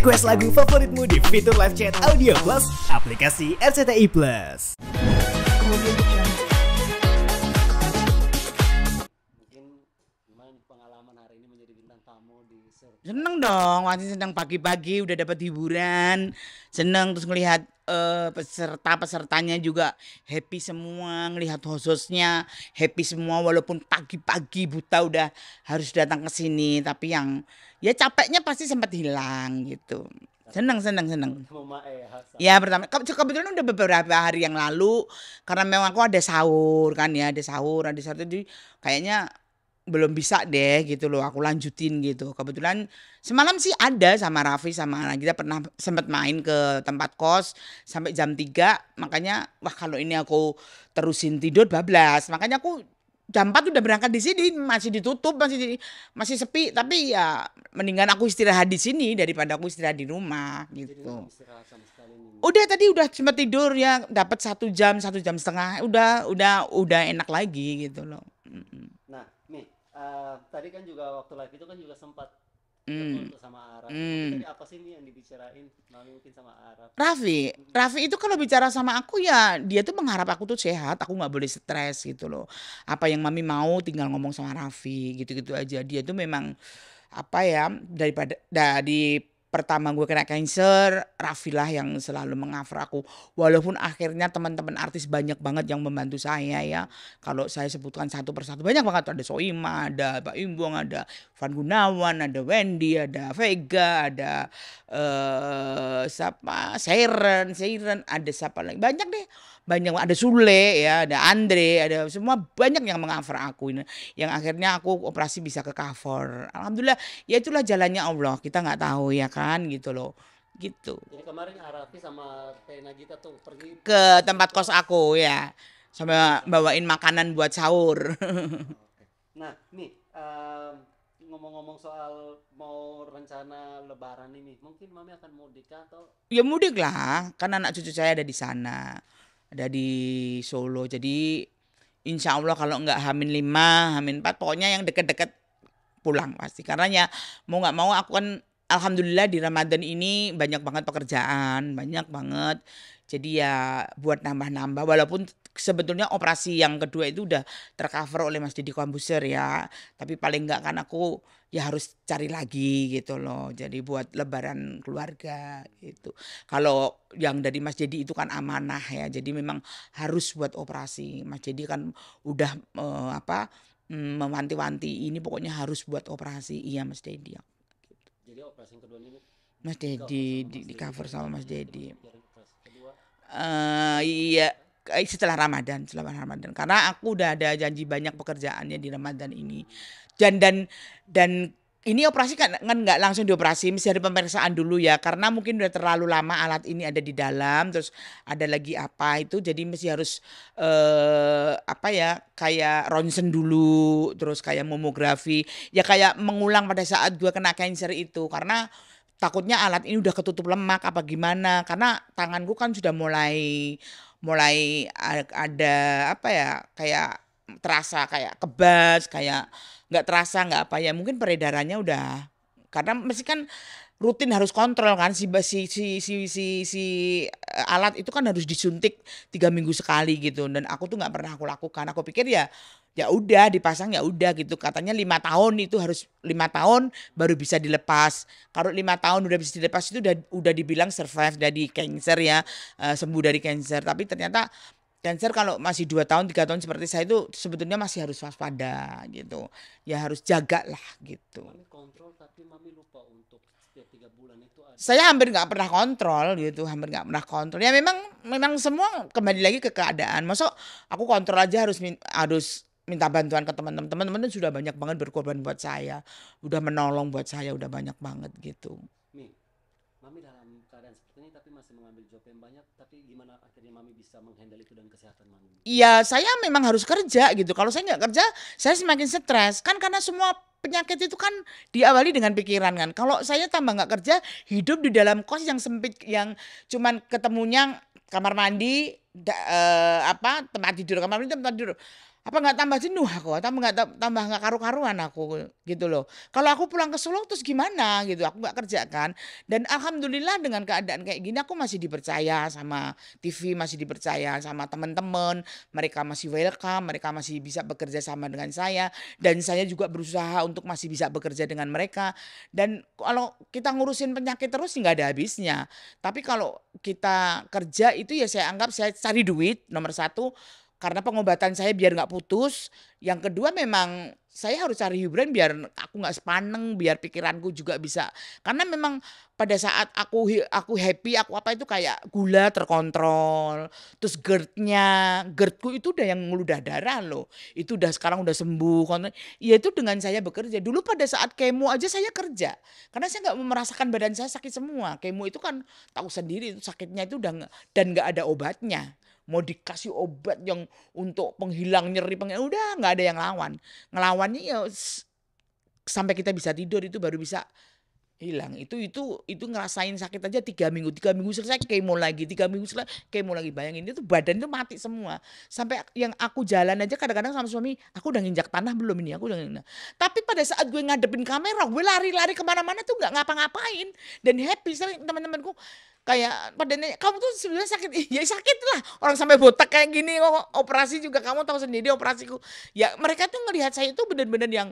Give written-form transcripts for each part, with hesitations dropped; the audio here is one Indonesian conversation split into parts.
Request lagu favoritmu di fitur live chat Audio Plus, aplikasi RCTI Plus. Mungkin gimana pengalaman hari ini menjadi bintang tamu di Surf? Seneng dong, masih seneng pagi-pagi udah dapat hiburan. Seneng terus ngelihat peserta-pesertanya juga happy semua, ngelihat hostnya happy semua walaupun pagi-pagi buta udah harus datang ke sini, tapi yang ya capeknya pasti sempat hilang gitu. Seneng. Ya pertama kebetulan udah beberapa hari yang lalu karena memang aku ada sahur kan ya, ada sahur jadi kayaknya belum bisa deh gitu loh aku lanjutin gitu. Kebetulan semalam sih ada sama Raffi sama Nagita pernah sempat main ke tempat kos sampai jam 3, makanya wah kalau ini aku terusin tidur bablas. Makanya aku jam 4 udah berangkat di sini, masih ditutup, masih sepi, tapi ya mendingan aku istirahat di sini daripada aku istirahat di rumah Jadi gitu. belum istirahat sama sekali nih. Udah tadi udah sempat tidur ya, dapat 1 jam 1,5 jam, udah enak lagi gitu loh. Nah, Mi, tadi kan juga waktu live itu kan juga sempat Hmm. tuh sama Araf. Tadi apa sih Mi yang dibicarain? Mami mungkin sama Araf. Raffi itu kalau bicara sama aku ya dia tuh mengharap aku tuh sehat, aku nggak boleh stres gitu loh. Apa yang Mami mau tinggal ngomong sama Raffi gitu-gitu aja. Dia tuh memang apa ya dari pertama gue kena cancer, Raffi lah yang selalu mengcover aku. Walaupun akhirnya teman-teman artis banyak banget yang membantu saya ya. Kalau saya sebutkan satu persatu banyak banget, ada Soima, ada Pak Imbong, ada Van Gunawan, ada Wendy, ada Vega, ada siapa Siren, ada siapa lagi banyak deh, banyak, ada Sule ya, ada Andre, ada semua banyak yang mengcover aku ini, yang akhirnya aku operasi bisa ke cover. Alhamdulillah ya itulah jalannya Allah, kita nggak tahu ya kan gitu loh gitu. Jadi kemarin Arafi sama Teh Nagita tuh pergi Ke tempat kos aku ya sama bawain makanan buat sahur. Oke. Nah, Mi, ngomong-ngomong soal mau rencana Lebaran ini, mungkin Mami akan mudik atau Ya mudik lah, kan anak cucu saya ada di sana, ada di Solo. Jadi insya Allah kalau nggak H-5, H-4, pokoknya yang deket-deket pulang pasti. Karena ya mau nggak mau aku kan alhamdulillah di Ramadan ini banyak banget pekerjaan, banyak banget. Jadi ya buat nambah-nambah walaupun sebetulnya operasi yang kedua itu udah tercover oleh Mas Deddy Corbuzier ya. Tapi paling nggak kan aku ya harus cari lagi gitu loh. Jadi buat lebaran keluarga gitu. Kalau yang dari Mas Deddy itu kan amanah ya. Jadi memang harus buat operasi. Mas Deddy kan udah mewanti-wanti ini pokoknya harus buat operasi. Iya Mas Deddy. jadi operasi yang kedua ini Mas Deddy di cover sama Mas Deddy. biar operasi kedua Iya setelah Ramadan karena aku udah ada janji banyak pekerjaannya di Ramadan ini dan ini operasi kan nggak langsung dioperasi, mesti ada pemeriksaan dulu ya karena mungkin udah terlalu lama alat ini ada di dalam, terus ada lagi apa itu jadi mesti harus kayak ronsen dulu, terus kayak mamografi ya kayak mengulang pada saat gua kena cancer itu karena takutnya alat ini udah ketutup lemak apa gimana karena tanganku kan sudah mulai ada apa ya kayak terasa kayak kebas kayak nggak terasa nggak apa ya mungkin peredarannya udah karena mesti kan rutin harus kontrol kan alat itu kan harus disuntik 3 minggu sekali gitu dan aku tuh nggak pernah aku lakukan. Aku pikir ya udah dipasang ya udah gitu, katanya 5 tahun itu harus 5 tahun baru bisa dilepas. Kalau 5 tahun udah bisa dilepas itu udah dibilang survive dari cancer ya, sembuh dari cancer. Tapi ternyata cancer kalau masih 2 tahun 3 tahun seperti saya itu sebetulnya masih harus waspada gitu ya, harus jaga lah gitu. Mami kontrol tapi Mami lupa untuk setiap 3 bulan itu ada Saya hampir nggak pernah kontrol gitu, hampir nggak pernah kontrol. Ya memang semua kembali lagi ke keadaan. Masuk aku kontrol aja harus minta bantuan ke teman-teman sudah banyak banget berkorban buat saya, udah menolong buat saya, udah banyak banget gitu. Mi, Mami dalam keadaan seperti ini tapi masih mengambil job yang banyak, tapi gimana akhirnya Mami bisa menghandle itu dan kesehatan Mami? Iya saya memang harus kerja gitu. Kalau saya nggak kerja, saya semakin stres kan karena semua penyakit itu kan diawali dengan pikiran kan. Kalau saya tambah nggak kerja, hidup di dalam kos yang sempit yang cuman ketemunya kamar mandi, tempat tidur, kamar mandi, tempat tidur. Apa nggak tambah jenuh aku, tambah nggak karu-karuan aku gitu loh. Kalau aku pulang ke Solo terus gimana gitu, aku nggak kerja kan. Dan alhamdulillah dengan keadaan kayak gini aku masih dipercaya sama TV, masih dipercaya sama teman-teman, mereka masih welcome, mereka masih bisa bekerja sama dengan saya, dan saya juga berusaha untuk masih bisa bekerja dengan mereka. Dan kalau kita ngurusin penyakit terus nggak ada habisnya. Tapi kalau kita kerja itu ya saya anggap saya cari duit nomor satu, karena pengobatan saya biar nggak putus. Yang kedua memang saya harus cari hiburan biar aku nggak sepaneng, biar pikiranku juga bisa. Karena memang pada saat aku happy, aku apa itu kayak gula terkontrol. Terus GERD-ku itu udah yang ngeludah darah loh. Itu udah sekarang udah sembuh. Ya itu dengan saya bekerja. Dulu pada saat kemo aja saya kerja. Karena saya nggak merasakan badan saya sakit semua. Kemo itu kan tahu sendiri itu sakitnya itu dan nggak ada obatnya. Mau dikasih obat yang untuk penghilang nyeri, udah nggak ada yang ngelawannya ya sampai kita bisa tidur itu baru bisa hilang. Itu ngerasain sakit aja 3 minggu selesai kemo lagi, 3 minggu selesai kemo lagi. Bayangin itu badan itu mati semua. Sampai yang aku jalan aja kadang-kadang sama suami, aku udah nginjak tanah belum ini, aku udah nginjak. Tapi pada saat gue ngadepin kamera, gue lari-lari kemana-mana tuh nggak ngapa-ngapain dan happy. Teman-temanku kayak pada nanya, kamu tuh sebenarnya sakit. Ya sakit lah, orang sampai botak kayak gini, operasi juga kamu tahu sendiri operasiku. Ya mereka tuh ngelihat saya itu benar-benar yang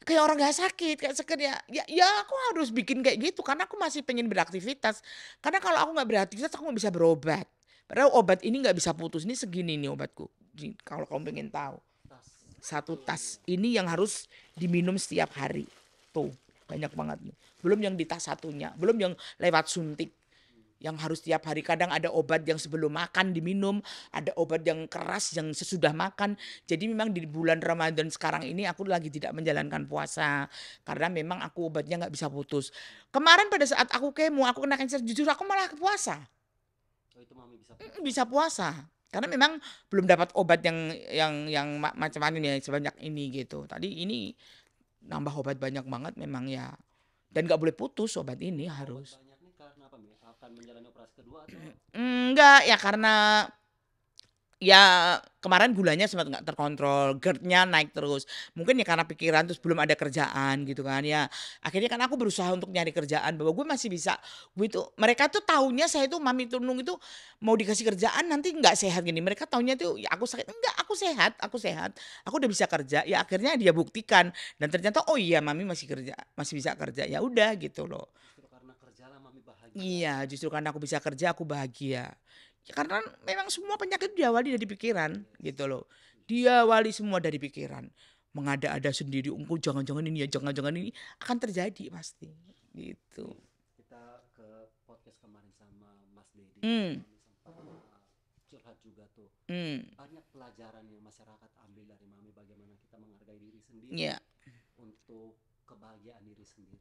kayak orang gak sakit, kayak sekedar ya aku harus bikin kayak gitu karena aku masih pengen beraktivitas. Karena kalau aku nggak beraktivitas aku nggak bisa berobat. Padahal obat ini nggak bisa putus, ini segini nih obatku. Kalau kamu pengen tahu, satu tas ini yang harus diminum setiap hari. Tuh banyak banget nih. Belum yang di tas satunya, belum yang lewat suntik. Yang harus tiap hari, kadang ada obat yang sebelum makan diminum, ada obat yang keras yang sesudah makan. Jadi memang di bulan Ramadan sekarang ini aku lagi tidak menjalankan puasa karena memang aku obatnya nggak bisa putus. Kemarin pada saat aku kemo, aku kena kanker, jujur aku malah puasa. Oh, itu Mami bisa puasa. Bisa puasa. Karena memang belum dapat obat yang macam-macam ya sebanyak ini gitu. Tadi ini nambah obat banyak banget memang ya. Dan nggak boleh putus obat ini harus. Obat banyak nih karena apa, Mi? Akan menjalani operasi kedua atau Enggak ya, karena ya kemarin gulanya sempat nggak terkontrol, GERD-nya naik terus. Mungkin ya karena pikiran terus belum ada kerjaan gitu kan ya. Akhirnya kan aku berusaha untuk nyari kerjaan bahwa gue masih bisa. Gue itu mereka tuh taunya saya itu Mami Tunung itu mau dikasih kerjaan nanti nggak sehat gini. Mereka taunya tuh ya aku sakit. Enggak, aku sehat, aku sehat. Aku udah bisa kerja. Ya akhirnya dia buktikan dan ternyata oh iya Mami masih kerja, masih bisa kerja. Ya udah gitu loh. justru karena kerja lah Mami bahagia? Iya, justru karena aku bisa kerja aku bahagia. Ya, karena memang semua penyakit diawali dari pikiran gitu loh. Diawali semua dari pikiran. Mengada-ada sendiri, engkau jangan-jangan ini ya, jangan-jangan ini akan terjadi pasti. Gitu. Kita ke podcast kemarin sama Mas Dedi, Hmm. Mami sempat curhat juga tuh. Hmm. Banyak pelajaran yang masyarakat ambil dari Mami, bagaimana kita menghargai diri sendiri Ya. untuk kebahagiaan diri sendiri.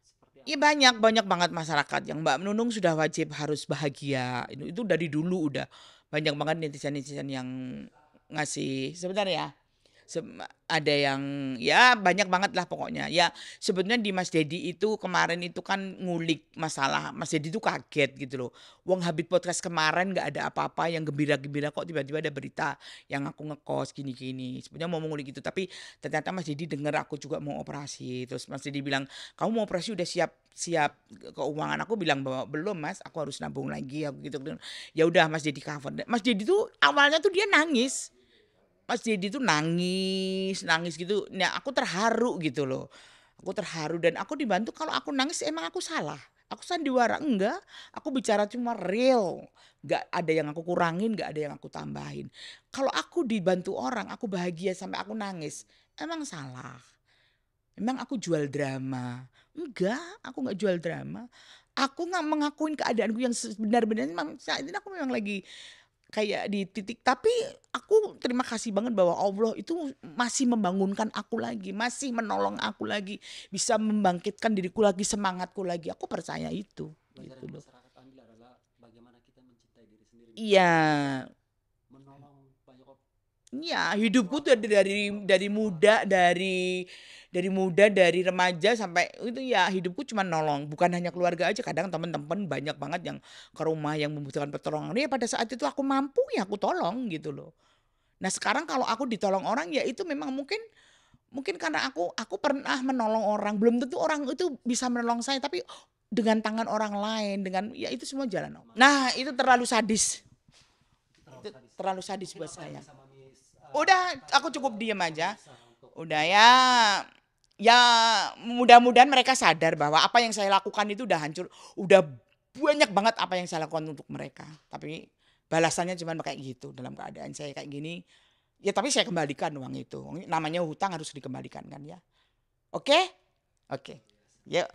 Seperti Iya apa? banyak banget masyarakat yang Mbak Nunung sudah wajib harus bahagia. Itu dari dulu udah banyak banget netizen-netizen yang ngasih sebenarnya. Ada yang ya banyak banget lah pokoknya. Ya sebenarnya di Mas Dedi itu kemarin itu kan ngulik masalah. Mas Dedi itu kaget gitu loh. Wong Habib podcast kemarin nggak ada apa-apa yang gembira-gembira kok tiba-tiba ada berita yang aku ngekos gini-gini. Sebenarnya mau ngulik gitu tapi ternyata Mas Dedi dengar aku juga mau operasi. Terus Mas Dedi bilang, "Kamu mau operasi udah siap keuangan?" Aku bilang bahwa belum Mas, aku harus nabung lagi aku gitu. Ya udah Mas Dedi cover. Mas Dedi tuh awalnya tuh dia nangis. Mas Dedi tuh nangis gitu. Nah, aku terharu gitu loh. Aku terharu dan aku dibantu. Kalau aku nangis emang aku salah. Aku sandiwara enggak. Aku bicara cuma real. Enggak ada yang aku kurangin, enggak ada yang aku tambahin. Kalau aku dibantu orang, aku bahagia sampai aku nangis. Emang salah. Emang aku jual drama. Enggak, aku enggak jual drama. Aku nggak mengakuin keadaanku yang sebenar-benarnya. Memang saat ini aku memang lagi kayak di titik, tapi aku terima kasih banget bahwa Allah itu masih membangunkan aku lagi, masih menolong aku lagi, bisa membangkitkan diriku lagi, semangatku lagi. Aku percaya itu. Pelajaran Gitu yang loh. masyarakat ambil adalah bagaimana kita mencintai diri sendiri, Iya, menolong banyak iya hidupku tuh dari muda, dari remaja sampai itu ya hidupku cuma nolong. Bukan hanya keluarga aja, kadang teman-teman banyak banget yang ke rumah yang membutuhkan pertolongan. Ya pada saat itu aku mampu ya aku tolong gitu loh. Nah sekarang kalau aku ditolong orang ya itu memang mungkin karena aku pernah menolong orang, belum tentu orang itu bisa menolong saya, tapi dengan tangan orang lain, dengan ya itu semua jalan. Nah itu terlalu sadis, itu terlalu sadis buat saya. Udah aku cukup diem aja, udah ya mudah-mudahan mereka sadar bahwa apa yang saya lakukan itu udah hancur, udah banyak banget apa yang saya lakukan untuk mereka, tapi balasannya cuma kayak gitu. Dalam keadaan saya kayak gini ya, tapi saya kembalikan uang itu, namanya hutang harus dikembalikan kan ya. Oke? Yuk.